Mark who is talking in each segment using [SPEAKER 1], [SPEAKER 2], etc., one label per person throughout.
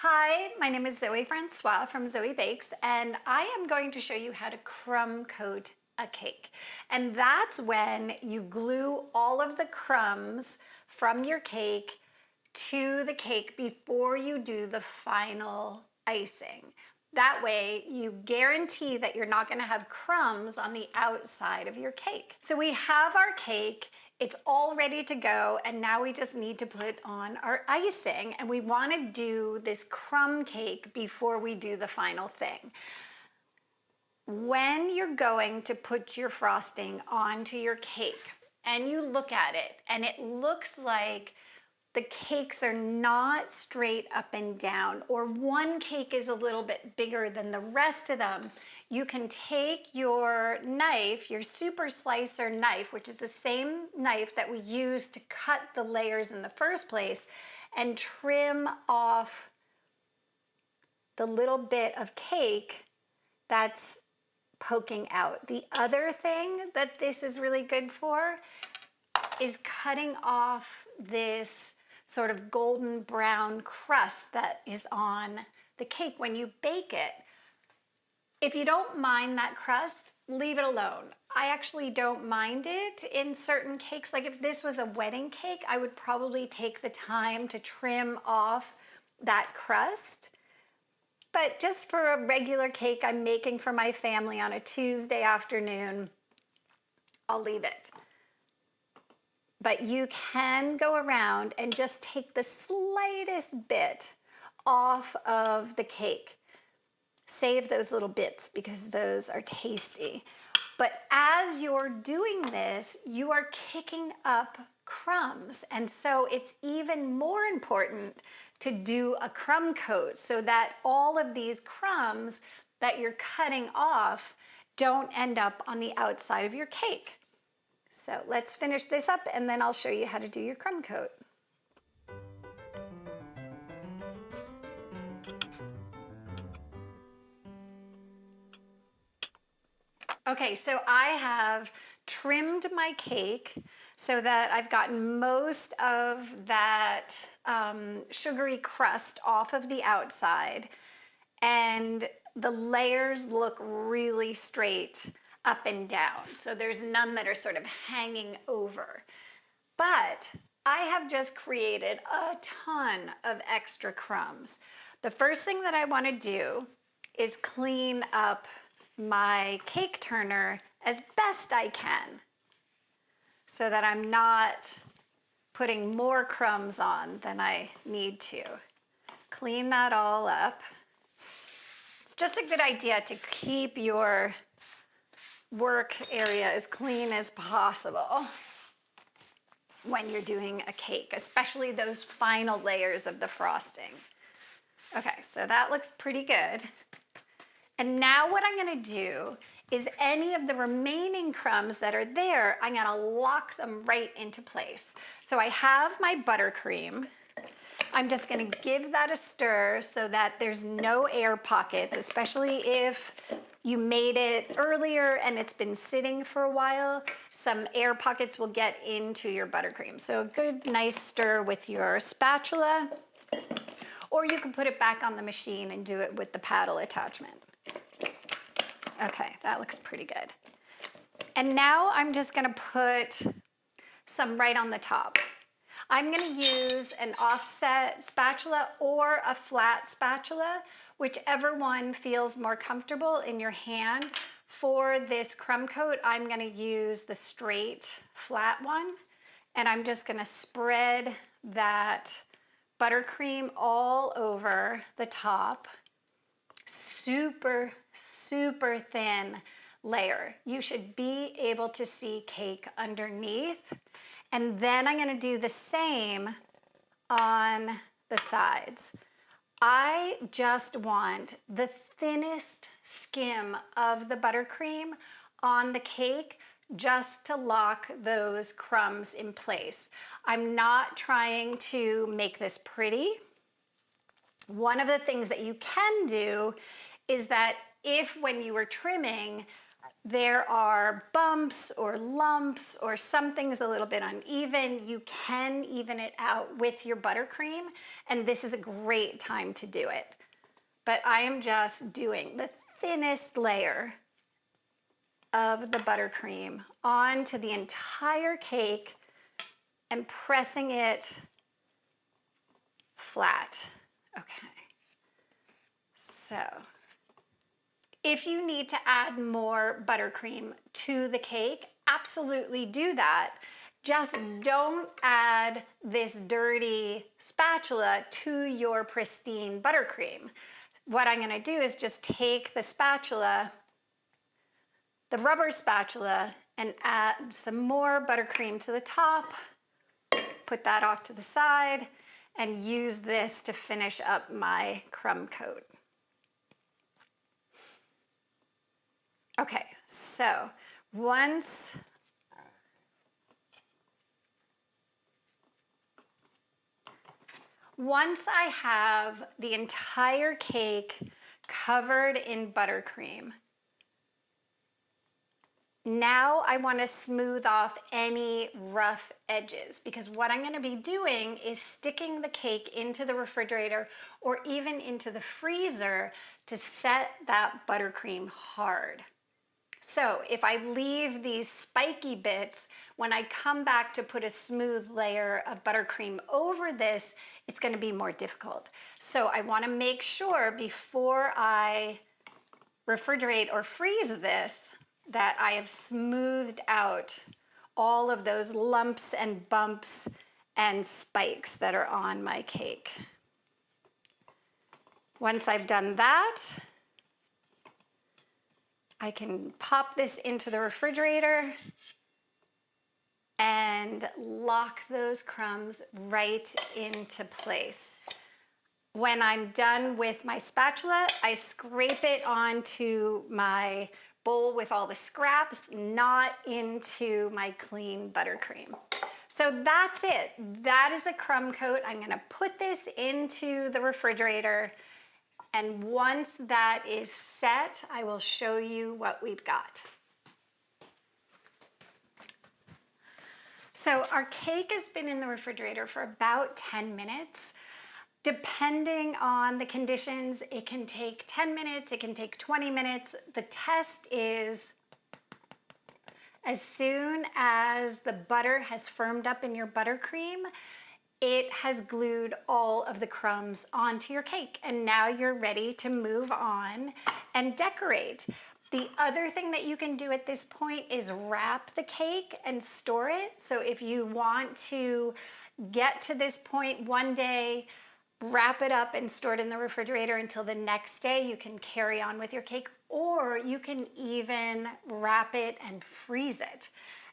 [SPEAKER 1] Hi, my name is Zoe Francois from Zoe Bakes, and I am going to show you how to crumb coat a cake. And that's when you glue all of the crumbs from your cake to the cake before you do the final icing. That way, you guarantee that you're not gonna have crumbs on the outside of your cake. So we have our cake, it's all ready to go, and now we just need to put on our icing, and we wanna do this crumb cake before we do the final thing. When you're going to put your frosting onto your cake, and you look at it, and it looks like the cakes are not straight up and down, or one cake is a little bit bigger than the rest of them, you can take your knife, your super slicer knife, which is the same knife that we use to cut the layers in the first place, and trim off the little bit of cake that's poking out. The other thing that this is really good for is cutting off this sort of golden brown crust that is on the cake when you bake it. If you don't mind that crust, leave it alone. I actually don't mind it in certain cakes. Like if this was a wedding cake, I would probably take the time to trim off that crust. But just for a regular cake I'm making for my family on a Tuesday afternoon, I'll leave it. But you can go around and just take the slightest bit off of the cake. Save those little bits because those are tasty. But as you're doing this, you are kicking up crumbs. And so it's even more important to do a crumb coat so that all of these crumbs that you're cutting off don't end up on the outside of your cake. So let's finish this up and then I'll show you how to do your crumb coat. Okay, so I have trimmed my cake so that I've gotten most of that sugary crust off of the outside, and the layers look really straight up and down. So there's none that are sort of hanging over. But I have just created a ton of extra crumbs. The first thing that I want to do is clean up my cake turner as best I can so that I'm not putting more crumbs on than I need to. Clean that all up. It's just a good idea to keep your work area as clean as possible when you're doing a cake, especially those final layers of the frosting. Okay, so that looks pretty good. And now what I'm gonna do is any of the remaining crumbs that are there, I'm gonna lock them right into place. So I have my buttercream. I'm just gonna give that a stir so that there's no air pockets, especially if you made it earlier and it's been sitting for a while, some air pockets will get into your buttercream. So a good, nice stir with your spatula, or you can put it back on the machine and do it with the paddle attachment. Okay, that looks pretty good. And now I'm just gonna put some right on the top. I'm gonna use an offset spatula or a flat spatula, whichever one feels more comfortable in your hand. For this crumb coat, I'm gonna use the straight flat one, and I'm just gonna spread that buttercream all over the top. Super, super thin layer. You should be able to see cake underneath. And then I'm gonna do the same on the sides. I just want the thinnest skim of the buttercream on the cake just to lock those crumbs in place. I'm not trying to make this pretty. One of the things that you can do is that if when you were trimming, there are bumps or lumps or something's a little bit uneven, you can even it out with your buttercream, and this is a great time to do it. But I am just doing the thinnest layer of the buttercream onto the entire cake and pressing it flat. Okay. So, if you need to add more buttercream to the cake, absolutely do that. Just don't add this dirty spatula to your pristine buttercream. What I'm gonna do is just take the spatula, the rubber spatula, and add some more buttercream to the top, put that off to the side, and use this to finish up my crumb coat. Okay, so once I have the entire cake covered in buttercream, now I want to smooth off any rough edges, because what I'm going to be doing is sticking the cake into the refrigerator or even into the freezer to set that buttercream hard. So if I leave these spiky bits, when I come back to put a smooth layer of buttercream over this, it's going to be more difficult. So I want to make sure before I refrigerate or freeze this that I have smoothed out all of those lumps and bumps and spikes that are on my cake. Once I've done that, I can pop this into the refrigerator and lock those crumbs right into place. When I'm done with my spatula, I scrape it onto my bowl with all the scraps, not into my clean buttercream. So that's it. That is a crumb coat. I'm gonna put this into the refrigerator, and once that is set, I will show you what we've got. So our cake has been in the refrigerator for about 10 minutes. Depending on the conditions, it can take 10 minutes, it can take 20 minutes. The test is as soon as the butter has firmed up in your buttercream, it has glued all of the crumbs onto your cake, and now you're ready to move on and decorate. The other thing that you can do at this point is wrap the cake and store it. So if you want to get to this point one day, wrap it up and store it in the refrigerator until the next day, you can carry on with your cake, or you can even wrap it and freeze it.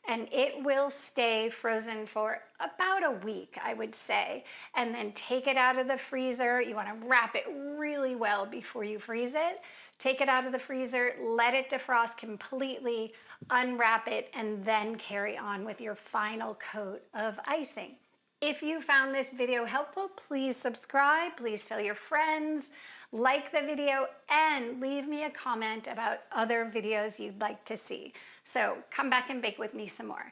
[SPEAKER 1] And it will stay frozen for about a week, I would say. And then take it out of the freezer. You want to wrap it really well before you freeze it. Take it out of the freezer, let it defrost completely, unwrap it, and then carry on with your final coat of icing. If you found this video helpful, please subscribe, please tell your friends, like the video, and leave me a comment about other videos you'd like to see. So come back and bake with me some more.